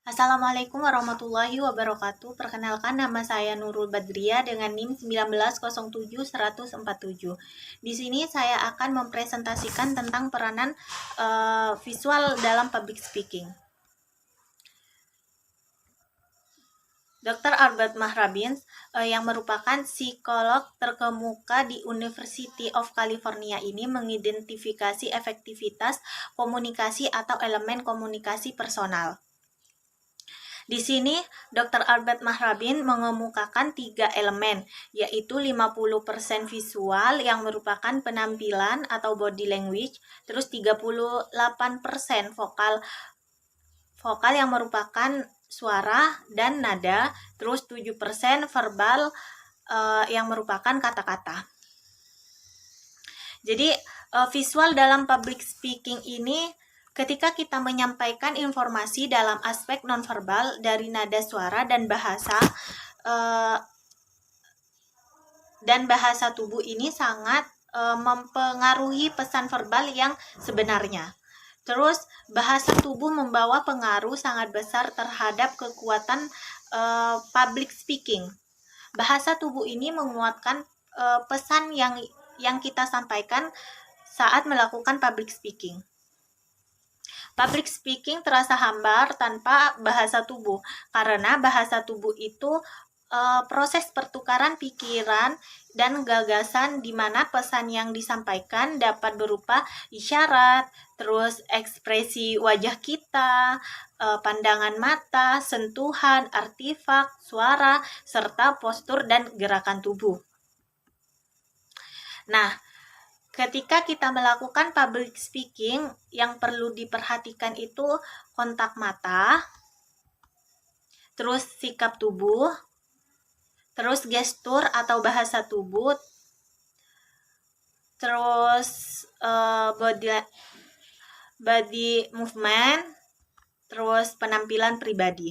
Assalamualaikum warahmatullahi wabarakatuh. Perkenalkan, nama saya Nurul Badriah dengan NIM 1907147. Di sini saya akan mempresentasikan tentang peranan visual dalam public speaking. Dr. Albert Mahrabin yang merupakan psikolog terkemuka di University of California ini mengidentifikasi efektivitas komunikasi atau elemen komunikasi personal. Di sini, Dr. Albert Mahrabin mengemukakan 3 elemen, yaitu 50% visual yang merupakan penampilan atau body language, terus 38% vokal yang merupakan suara dan nada, terus 7% verbal yang merupakan kata-kata. Jadi, visual dalam public speaking ini ketika kita menyampaikan informasi dalam aspek nonverbal dari nada suara dan bahasa tubuh ini sangat mempengaruhi pesan verbal yang sebenarnya. Terus bahasa tubuh membawa pengaruh sangat besar terhadap kekuatan public speaking. Bahasa tubuh ini menguatkan pesan yang kita sampaikan saat melakukan public speaking. Public speaking terasa hambar tanpa bahasa tubuh, karena bahasa tubuh itu proses pertukaran pikiran dan gagasan di mana pesan yang disampaikan dapat berupa isyarat, terus ekspresi wajah kita, pandangan mata, sentuhan, artefak, suara, serta postur dan gerakan tubuh. Nah, ketika kita melakukan public speaking, yang perlu diperhatikan itu kontak mata, terus sikap tubuh, terus gestur atau bahasa tubuh, terus body movement, terus penampilan pribadi.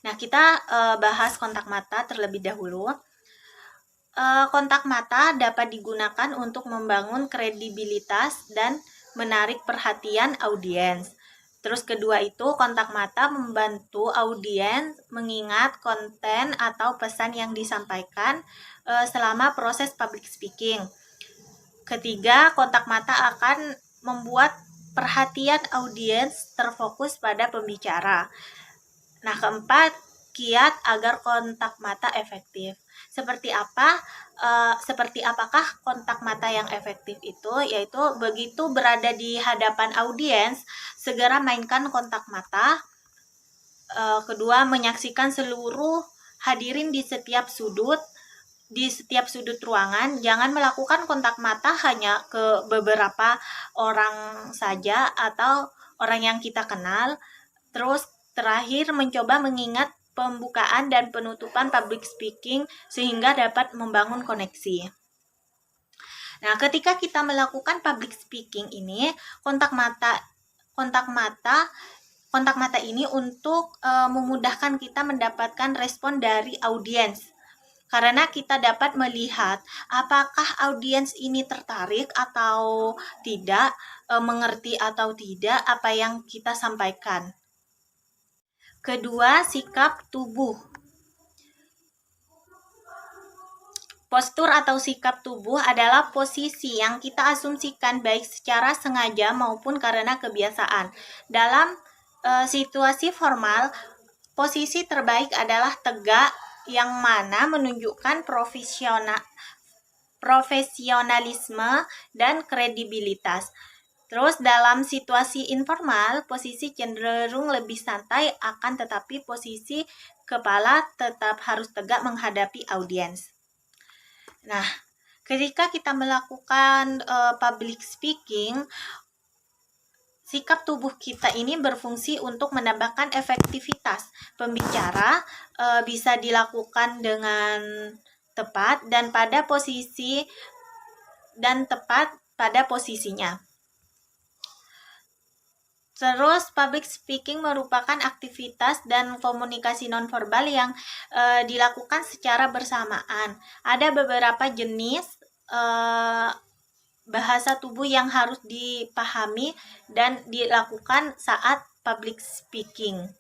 Nah, kita bahas kontak mata terlebih dahulu. Kontak mata dapat digunakan untuk membangun kredibilitas dan menarik perhatian audiens. Terus kedua itu, kontak mata membantu audiens mengingat konten atau pesan yang disampaikan selama proses public speaking. Ketiga, kontak mata akan membuat perhatian audiens terfokus pada pembicara. Nah, keempat, kiat agar kontak mata efektif. Seperti apakah kontak mata yang efektif itu? Yaitu begitu berada di hadapan audiens, segera mainkan kontak mata. Kedua, menyaksikan seluruh hadirin di setiap sudut ruangan. Jangan melakukan kontak mata hanya ke beberapa orang saja atau orang yang kita kenal. Terus terakhir, mencoba mengingat pembukaan dan penutupan public speaking sehingga dapat membangun koneksi. Nah, ketika kita melakukan public speaking ini, kontak mata ini untuk memudahkan kita mendapatkan respon dari audiens. Karena kita dapat melihat apakah audiens ini tertarik atau tidak, mengerti atau tidak apa yang kita sampaikan. Kedua, sikap tubuh. Postur atau sikap tubuh adalah posisi yang kita asumsikan baik secara sengaja maupun karena kebiasaan. Dalam situasi formal, posisi terbaik adalah tegak yang mana menunjukkan profesionalisme dan kredibilitas. Terus dalam situasi informal, posisi cenderung lebih santai, akan tetapi posisi kepala tetap harus tegak menghadapi audiens. Nah, ketika kita melakukan public speaking, sikap tubuh kita ini berfungsi untuk menambahkan efektivitas pembicara, bisa dilakukan dengan tepat dan tepat pada posisinya. Terus, public speaking merupakan aktivitas dan komunikasi nonverbal yang dilakukan secara bersamaan. Ada beberapa jenis bahasa tubuh yang harus dipahami dan dilakukan saat public speaking.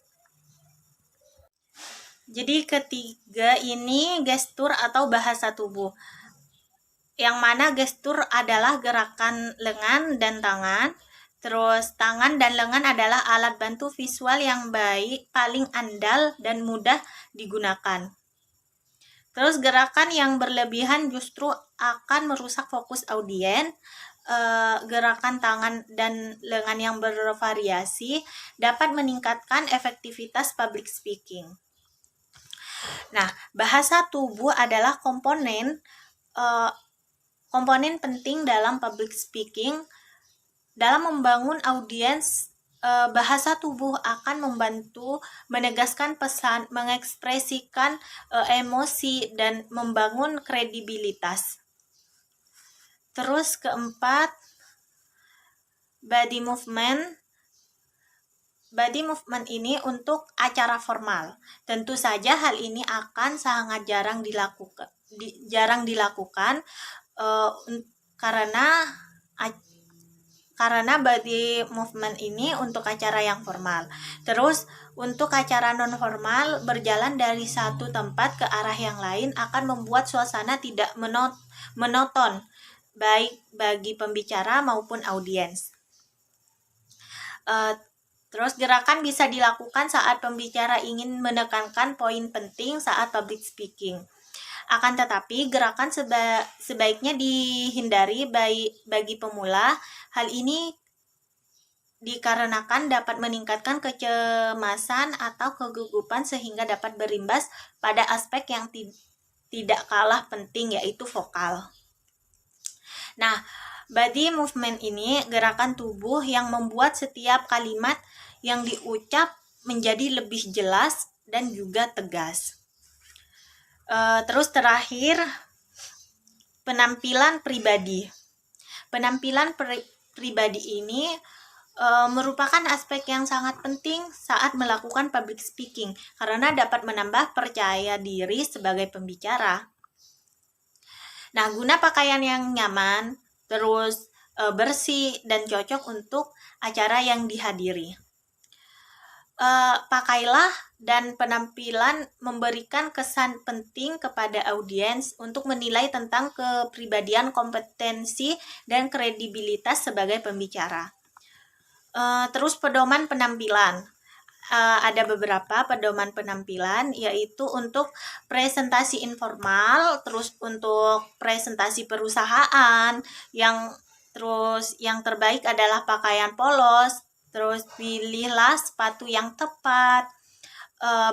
Jadi ketiga ini gestur atau bahasa tubuh. Yang mana gestur adalah gerakan lengan dan tangan. Terus tangan dan lengan adalah alat bantu visual yang paling andal dan mudah digunakan. Terus gerakan yang berlebihan justru akan merusak fokus audiens. Gerakan tangan dan lengan yang bervariasi dapat meningkatkan efektivitas public speaking. Nah, bahasa tubuh adalah komponen penting dalam public speaking. Dalam membangun audiens, bahasa tubuh akan membantu menegaskan pesan, mengekspresikan emosi, dan membangun kredibilitas. Terus keempat, body movement. Body movement ini untuk acara formal. Tentu saja hal ini akan sangat jarang dilakukan karena body movement ini untuk acara yang formal. Terus untuk acara non formal, berjalan dari satu tempat ke arah yang lain akan membuat suasana tidak monoton baik bagi pembicara maupun audiens. Terus gerakan bisa dilakukan saat pembicara ingin menekankan poin penting saat public speaking. Akan tetapi gerakan sebaiknya dihindari bagi pemula. Hal ini dikarenakan dapat meningkatkan kecemasan atau kegugupan sehingga dapat berimbas pada aspek yang tidak kalah penting, yaitu vokal. Nah, body movement ini gerakan tubuh yang membuat setiap kalimat yang diucap menjadi lebih jelas dan juga tegas. Terus terakhir, penampilan pribadi. Penampilan pribadi ini merupakan aspek yang sangat penting saat melakukan public speaking karena dapat menambah percaya diri sebagai pembicara. Nah, guna pakaian yang nyaman, terus bersih dan cocok untuk acara yang dihadiri. Pakailah dan penampilan memberikan kesan penting kepada audiens untuk menilai tentang kepribadian, kompetensi, dan kredibilitas sebagai pembicara. Terus pedoman penampilan. Ada beberapa pedoman penampilan, yaitu untuk presentasi informal, terus untuk presentasi perusahaan, yang terbaik adalah pakaian polos. Terus pilihlah sepatu yang tepat,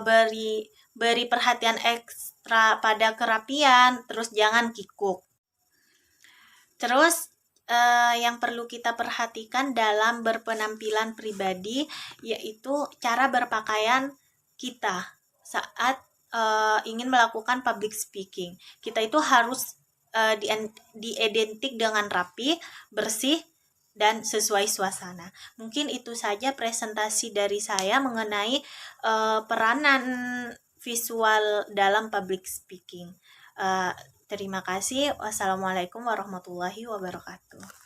beri perhatian ekstra pada kerapian, terus jangan kikuk. Terus yang perlu kita perhatikan dalam berpenampilan pribadi yaitu cara berpakaian kita saat ingin melakukan public speaking. Kita itu harus diidentik dengan rapi, bersih, dan sesuai suasana. Mungkin itu saja presentasi dari saya mengenai peranan visual dalam public speaking. Terima kasih. Wassalamualaikum warahmatullahi wabarakatuh.